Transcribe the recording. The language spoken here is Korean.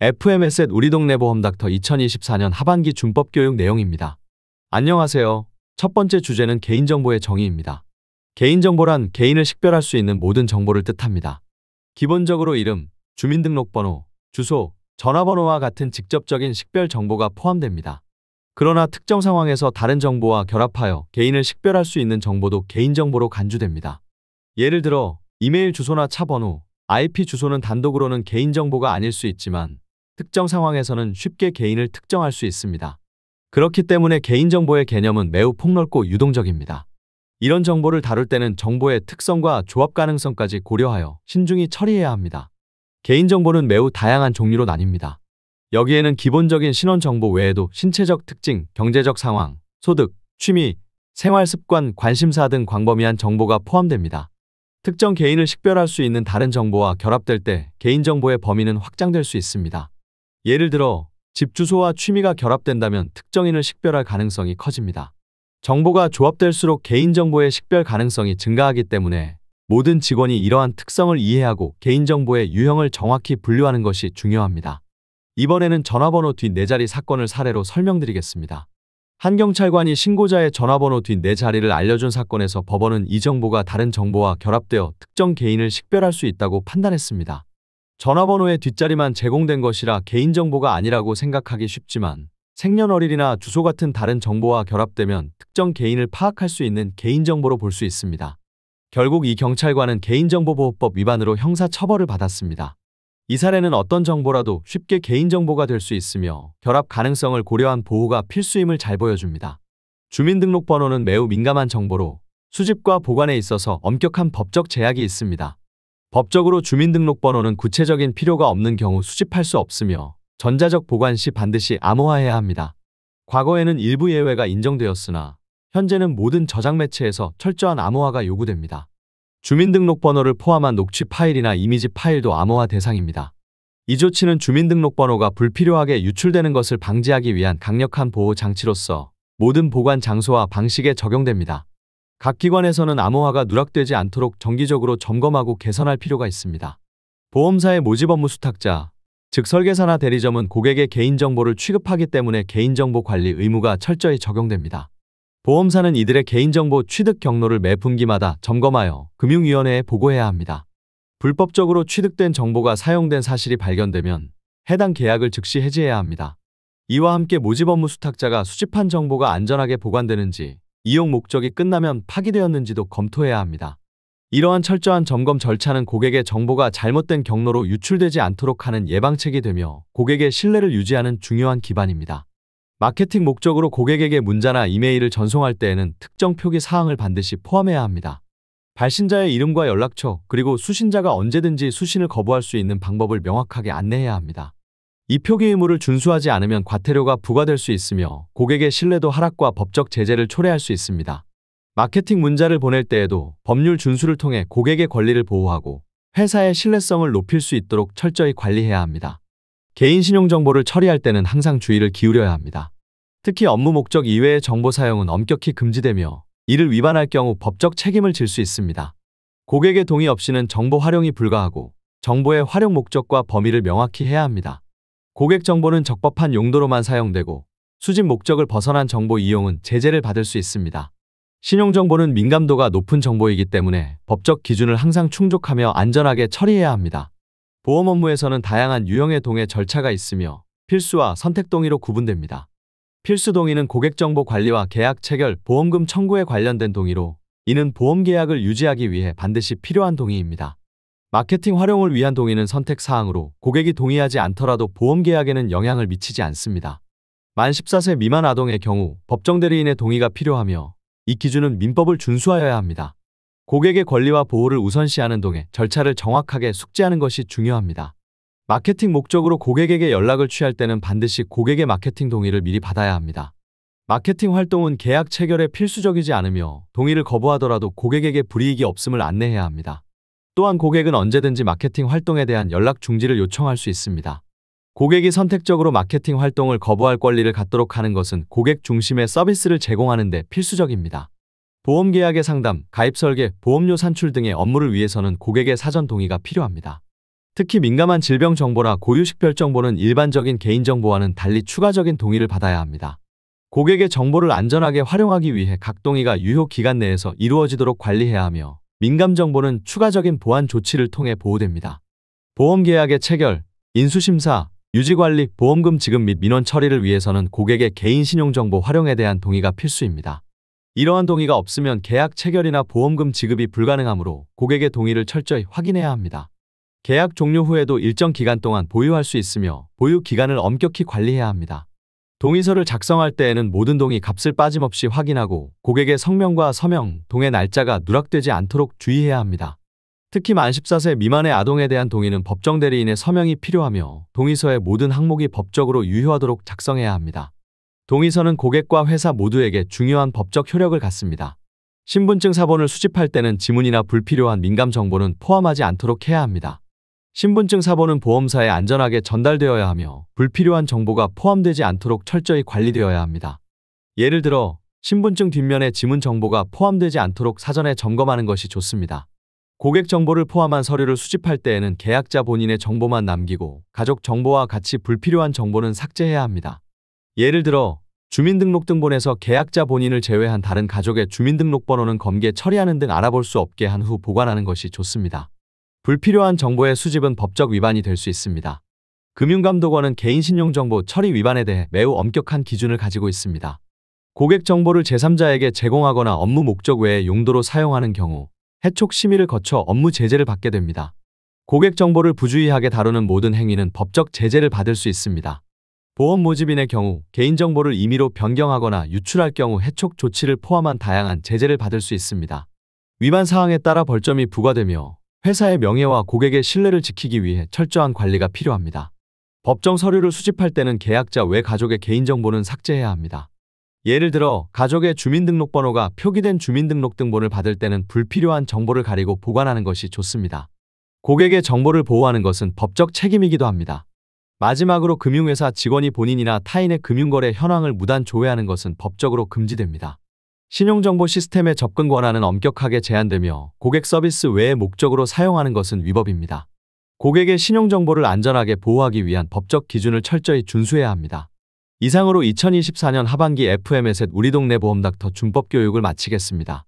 FMS의 우리 동네 보험 닥터 2024년 하반기 준법 교육 내용입니다. 안녕하세요. 첫 번째 주제는 개인정보의 정의입니다. 개인정보란 개인을 식별할 수 있는 모든 정보를 뜻합니다. 기본적으로 이름, 주민등록번호, 주소, 전화번호와 같은 직접적인 식별 정보가 포함됩니다. 그러나 특정 상황에서 다른 정보와 결합하여 개인을 식별할 수 있는 정보도 개인정보로 간주됩니다. 예를 들어 이메일 주소나 차 번호, IP 주소는 단독으로는 개인정보가 아닐 수 있지만 특정 상황에서는 쉽게 개인을 특정할 수 있습니다. 그렇기 때문에 개인정보의 개념은 매우 폭넓고 유동적입니다. 이런 정보를 다룰 때는 정보의 특성과 조합 가능성까지 고려하여 신중히 처리해야 합니다. 개인정보는 매우 다양한 종류로 나뉩니다. 여기에는 기본적인 신원정보 외에도 신체적 특징, 경제적 상황, 소득, 취미, 생활습관, 관심사 등 광범위한 정보가 포함됩니다. 특정 개인을 식별할 수 있는 다른 정보와 결합될 때 개인정보의 범위는 확장될 수 있습니다. 예를 들어 집 주소와 취미가 결합된다면 특정인을 식별할 가능성이 커집니다. 정보가 조합될수록 개인정보의 식별 가능성이 증가하기 때문에 모든 직원이 이러한 특성을 이해하고 개인정보의 유형을 정확히 분류하는 것이 중요합니다. 이번에는 전화번호 뒷 4자리 사건을 사례로 설명드리겠습니다. 한 경찰관이 신고자의 전화번호 뒷 4자리를 알려준 사건에서 법원은 이 정보가 다른 정보와 결합되어 특정 개인을 식별할 수 있다고 판단했습니다. 전화번호의 뒷자리만 제공된 것이라 개인정보가 아니라고 생각하기 쉽지만 생년월일이나 주소 같은 다른 정보와 결합되면 특정 개인을 파악할 수 있는 개인정보로 볼 수 있습니다. 결국 이 경찰관은 개인정보보호법 위반으로 형사처벌을 받았습니다. 이 사례는 어떤 정보라도 쉽게 개인정보가 될 수 있으며 결합 가능성을 고려한 보호가 필수임을 잘 보여줍니다. 주민등록번호는 매우 민감한 정보로 수집과 보관에 있어서 엄격한 법적 제약이 있습니다. 법적으로 주민등록번호는 구체적인 필요가 없는 경우 수집할 수 없으며 전자적 보관 시 반드시 암호화해야 합니다. 과거에는 일부 예외가 인정되었으나 현재는 모든 저장 매체에서 철저한 암호화가 요구됩니다. 주민등록번호를 포함한 녹취 파일이나 이미지 파일도 암호화 대상입니다. 이 조치는 주민등록번호가 불필요하게 유출되는 것을 방지하기 위한 강력한 보호 장치로서 모든 보관 장소와 방식에 적용됩니다. 각 기관에서는 암호화가 누락되지 않도록 정기적으로 점검하고 개선할 필요가 있습니다. 보험사의 모집 업무 수탁자, 즉 설계사나 대리점은 고객의 개인정보를 취급하기 때문에 개인정보 관리 의무가 철저히 적용됩니다. 보험사는 이들의 개인정보 취득 경로를 매 분기마다 점검하여 금융위원회에 보고해야 합니다. 불법적으로 취득된 정보가 사용된 사실이 발견되면 해당 계약을 즉시 해지해야 합니다. 이와 함께 모집 업무 수탁자가 수집한 정보가 안전하게 보관되는지, 이용 목적이 끝나면 파기되었는지도 검토해야 합니다. 이러한 철저한 점검 절차는 고객의 정보가 잘못된 경로로 유출되지 않도록 하는 예방책이 되며 고객의 신뢰를 유지하는 중요한 기반입니다. 마케팅 목적으로 고객에게 문자나 이메일을 전송할 때에는 특정 표기 사항을 반드시 포함해야 합니다. 발신자의 이름과 연락처, 그리고 수신자가 언제든지 수신을 거부할 수 있는 방법을 명확하게 안내해야 합니다. 이 표기 의무를 준수하지 않으면 과태료가 부과될 수 있으며 고객의 신뢰도 하락과 법적 제재를 초래할 수 있습니다. 마케팅 문자를 보낼 때에도 법률 준수를 통해 고객의 권리를 보호하고 회사의 신뢰성을 높일 수 있도록 철저히 관리해야 합니다. 개인 신용정보를 처리할 때는 항상 주의를 기울여야 합니다. 특히 업무 목적 이외의 정보 사용은 엄격히 금지되며 이를 위반할 경우 법적 책임을 질 수 있습니다. 고객의 동의 없이는 정보 활용이 불가하고 정보의 활용 목적과 범위를 명확히 해야 합니다. 고객 정보는 적법한 용도로만 사용되고 수집 목적을 벗어난 정보 이용은 제재를 받을 수 있습니다. 신용정보는 민감도가 높은 정보이기 때문에 법적 기준을 항상 충족하며 안전하게 처리해야 합니다. 보험 업무에서는 다양한 유형의 동의 절차가 있으며 필수와 선택 동의로 구분됩니다. 필수 동의는 고객정보 관리와 계약 체결, 보험금 청구에 관련된 동의로 이는 보험 계약을 유지하기 위해 반드시 필요한 동의입니다. 마케팅 활용을 위한 동의는 선택 사항으로 고객이 동의하지 않더라도 보험 계약에는 영향을 미치지 않습니다. 만 14세 미만 아동의 경우 법정 대리인의 동의가 필요하며 이 기준은 민법을 준수하여야 합니다. 고객의 권리와 보호를 우선시하는 동의 절차를 정확하게 숙지하는 것이 중요합니다. 마케팅 목적으로 고객에게 연락을 취할 때는 반드시 고객의 마케팅 동의를 미리 받아야 합니다. 마케팅 활동은 계약 체결에 필수적이지 않으며 동의를 거부하더라도 고객에게 불이익이 없음을 안내해야 합니다. 또한 고객은 언제든지 마케팅 활동에 대한 연락 중지를 요청할 수 있습니다. 고객이 선택적으로 마케팅 활동을 거부할 권리를 갖도록 하는 것은 고객 중심의 서비스를 제공하는 데 필수적입니다. 보험계약의 상담, 가입 설계, 보험료 산출 등의 업무를 위해서는 고객의 사전 동의가 필요합니다. 특히 민감한 질병 정보나 고유 식별 정보는 일반적인 개인정보와는 달리 추가적인 동의를 받아야 합니다. 고객의 정보를 안전하게 활용하기 위해 각 동의가 유효 기간 내에서 이루어지도록 관리해야 하며 민감 정보는 추가적인 보안 조치를 통해 보호됩니다. 보험 계약의 체결, 인수심사, 유지관리, 보험금 지급 및 민원 처리를 위해서는 고객의 개인 신용정보 활용에 대한 동의가 필수입니다. 이러한 동의가 없으면 계약 체결이나 보험금 지급이 불가능하므로 고객의 동의를 철저히 확인해야 합니다. 계약 종료 후에도 일정 기간 동안 보유할 수 있으며 보유 기간을 엄격히 관리해야 합니다. 동의서를 작성할 때에는 모든 동의 값을 빠짐없이 확인하고 고객의 성명과 서명, 동의 날짜가 누락되지 않도록 주의해야 합니다. 특히 만 14세 미만의 아동에 대한 동의는 법정 대리인의 서명이 필요하며 동의서의 모든 항목이 법적으로 유효하도록 작성해야 합니다. 동의서는 고객과 회사 모두에게 중요한 법적 효력을 갖습니다. 신분증 사본을 수집할 때는 지문이나 불필요한 민감 정보는 포함하지 않도록 해야 합니다. 신분증 사본은 보험사에 안전하게 전달되어야 하며 불필요한 정보가 포함되지 않도록 철저히 관리되어야 합니다. 예를 들어 신분증 뒷면에 지문 정보가 포함되지 않도록 사전에 점검하는 것이 좋습니다. 고객 정보를 포함한 서류를 수집할 때에는 계약자 본인의 정보만 남기고 가족 정보와 같이 불필요한 정보는 삭제해야 합니다. 예를 들어 주민등록등본에서 계약자 본인을 제외한 다른 가족의 주민등록번호는 검게 처리하는 등 알아볼 수 없게 한 후 보관하는 것이 좋습니다. 불필요한 정보의 수집은 법적 위반이 될 수 있습니다. 금융감독원은 개인신용정보 처리 위반에 대해 매우 엄격한 기준을 가지고 있습니다. 고객 정보를 제3자에게 제공하거나 업무 목적 외의 용도로 사용하는 경우 해촉 심의를 거쳐 업무 제재를 받게 됩니다. 고객 정보를 부주의하게 다루는 모든 행위는 법적 제재를 받을 수 있습니다. 보험 모집인의 경우 개인정보를 임의로 변경하거나 유출할 경우 해촉 조치를 포함한 다양한 제재를 받을 수 있습니다. 위반 사항에 따라 벌점이 부과되며 회사의 명예와 고객의 신뢰를 지키기 위해 철저한 관리가 필요합니다. 법정 서류를 수집할 때는 계약자 외 가족의 개인정보는 삭제해야 합니다. 예를 들어 가족의 주민등록번호가 표기된 주민등록등본을 받을 때는 불필요한 정보를 가리고 보관하는 것이 좋습니다. 고객의 정보를 보호하는 것은 법적 책임이기도 합니다. 마지막으로 금융회사 직원이 본인이나 타인의 금융거래 현황을 무단 조회하는 것은 법적으로 금지됩니다. 신용정보 시스템의 접근 권한은 엄격하게 제한되며 고객 서비스 외의 목적으로 사용하는 것은 위법입니다. 고객의 신용정보를 안전하게 보호하기 위한 법적 기준을 철저히 준수해야 합니다. 이상으로 2024년 하반기 FM셋 우리 동네 보험닥터 준법 교육을 마치겠습니다.